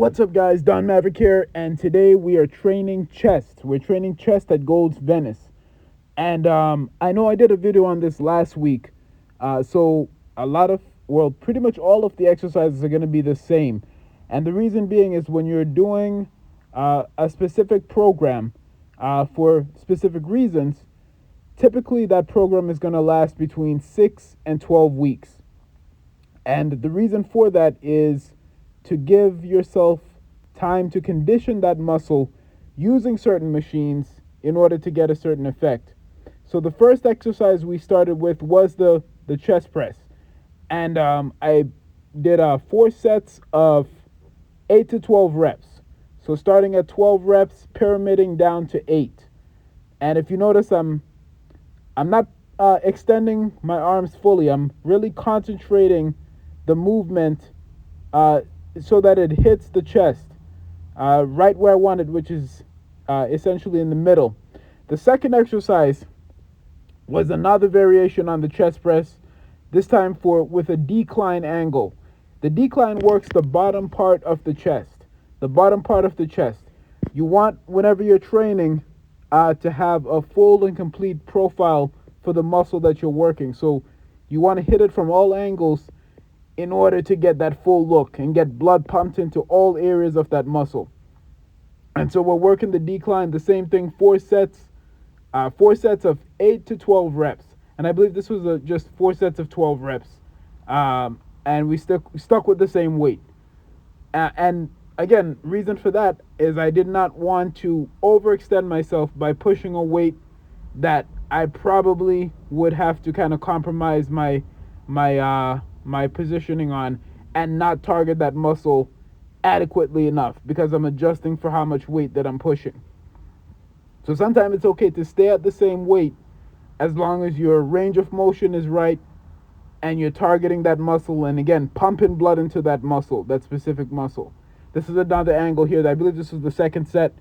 What's up, guys? Don Mavrick here, and today we are training chest. We're training chest at Gold's Venice. And I know I did a video on this last week. So a lot of, well, pretty much all of the exercises are going to be the same. And the reason being is when you're doing a specific program for specific reasons, typically that program is going to last between 6 and 12 weeks. And the reason for that is to give yourself time to condition that muscle using certain machines in order to get a certain effect. So the first exercise we started with was the chest press. And I did 4 sets of 8 to 12 reps. So starting at 12 reps, pyramiding down to 8. And if you notice, I'm not extending my arms fully. I'm really concentrating the movement so that it hits the chest right where I want it, which is essentially in the middle. The second exercise was another variation on the chest press, this time with a decline angle. The decline works the bottom part of the chest. The bottom part of the chest. You want, whenever you're training, to have a full and complete profile for the muscle that you're working. So you want to hit it from all angles in order to get that full look and get blood pumped into all areas of that muscle. And so we're working the decline, the same thing, 4 sets of 8 to 12 reps. And I believe this was just 4 sets of 12 reps. And we stuck with the same weight. And again, reason for that is I did not want to overextend myself by pushing a weight that I probably would have to kind of compromise my positioning on and not target that muscle adequately enough because I'm adjusting for how much weight that I'm pushing. So sometimes it's okay to stay at the same weight as long as your range of motion is right and you're targeting that muscle and, again, pumping blood into that muscle, that specific muscle. This is another angle here. I believe this was the second set.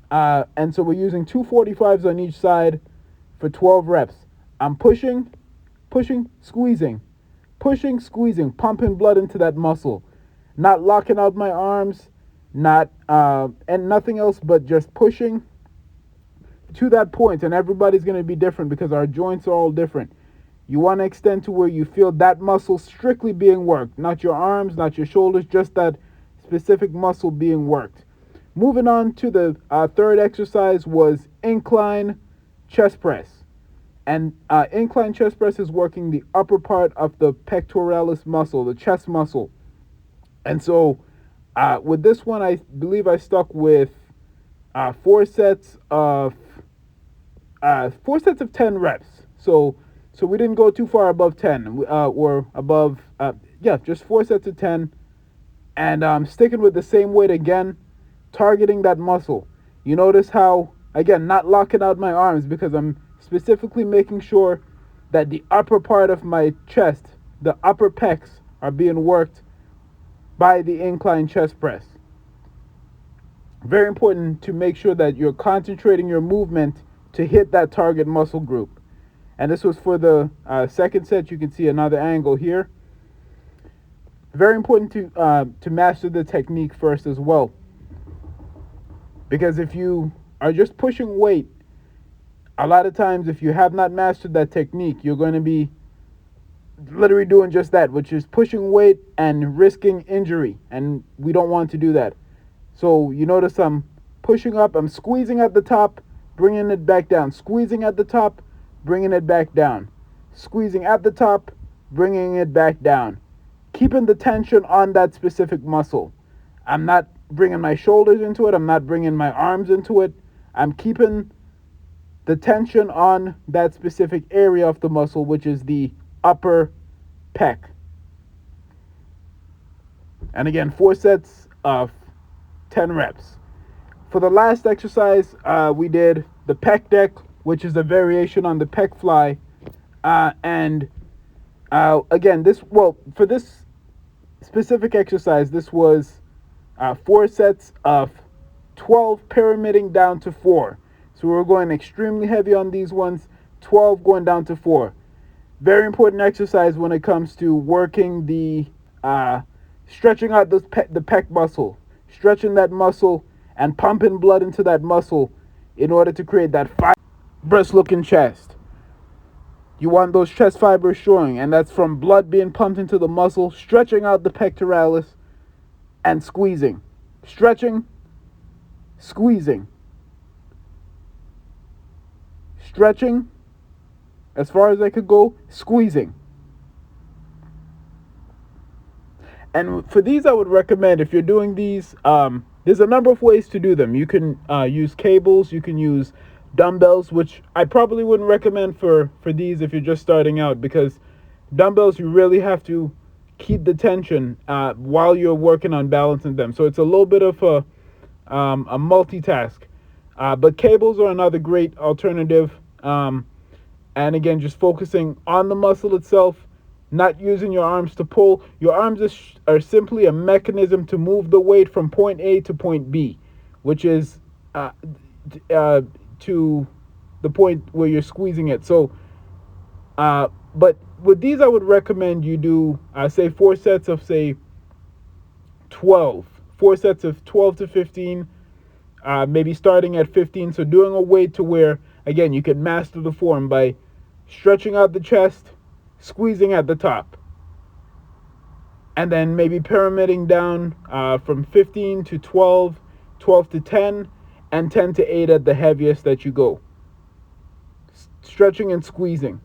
And so we're using 245s on each side for 12 reps. I'm pushing, squeezing, pumping blood into that muscle. Not locking out my arms, and nothing else but just pushing to that point. And everybody's going to be different because our joints are all different. You want to extend to where you feel that muscle strictly being worked. Not your arms, not your shoulders, just that specific muscle being worked. Moving on to the third exercise was incline chest press. And incline chest press is working the upper part of the pectoralis muscle, the chest muscle. And so with this one, I believe I stuck with 4 sets of 10 reps. So we didn't go too far above 10 or above, just 4 sets of 10. And sticking with the same weight again, targeting that muscle. You notice how, again, not locking out my arms because I'm specifically making sure that the upper part of my chest, the upper pecs, are being worked by the incline chest press. Very important to make sure that you're concentrating your movement to hit that target muscle group. And this was for the second set. You can see another angle here. Very important to master the technique first as well. Because if you are just pushing weight, a lot of times if you have not mastered that technique, you're going to be literally doing just that, which is pushing weight and risking injury. And we don't want to do that. So you notice I'm pushing up, I'm squeezing at the top, bringing it back down. Squeezing at the top, bringing it back down. Squeezing at the top, bringing it back down. Keeping the tension on that specific muscle. I'm not bringing my shoulders into it. I'm not bringing my arms into it. I'm keeping the tension on that specific area of the muscle, which is the upper pec. And again, 4 sets of 10 reps. For the last exercise, we did the pec deck, which is a variation on the pec fly. Again, for this specific exercise, this was 4 sets of 12 pyramiding down to 4. So we're going extremely heavy on these ones, 12 going down to 4. Very important exercise when it comes to working the stretching out the pec muscle, stretching that muscle and pumping blood into that muscle in order to create that fibrous looking chest. You want those chest fibers showing, and that's from blood being pumped into the muscle, stretching out the pectoralis, and squeezing. Stretching, squeezing. Stretching, as far as I could go, squeezing. And for these, I would recommend, if you're doing these, there's a number of ways to do them. You can use cables, you can use dumbbells, which I probably wouldn't recommend for these if you're just starting out, because dumbbells, you really have to keep the tension while you're working on balancing them. So it's a little bit of a multitask. But cables are another great alternative. And again, just focusing on the muscle itself, not using your arms to pull. Your arms are simply a mechanism to move the weight from point A to point B, which is to the point where you're squeezing it. So, but with these, I would recommend you do, say, 4 sets of, say, 12. 4 sets of 12 to 15, maybe starting at 15. So doing a weight to where, again, you can master the form by stretching out the chest, squeezing at the top, and then maybe pyramiding down from 15 to 12, 12 to 10, and 10 to 8 at the heaviest that you go. Stretching and squeezing.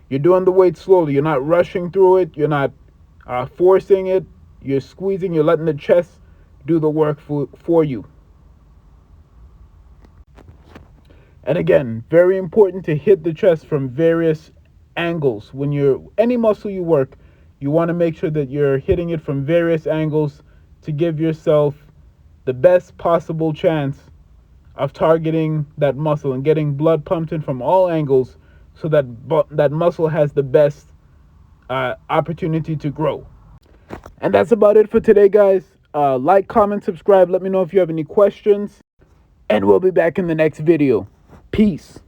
You're doing the weight slowly. You're not rushing through it. You're not forcing it. You're squeezing. You're letting the chest do the work for you. And again, very important to hit the chest from various angles. When any muscle you work, you want to make sure that you're hitting it from various angles to give yourself the best possible chance of targeting that muscle and getting blood pumped in from all angles, so that that muscle has the best opportunity to grow. And that's about it for today, guys. Like, comment, subscribe. Let me know if you have any questions, and we'll be back in the next video. Peace.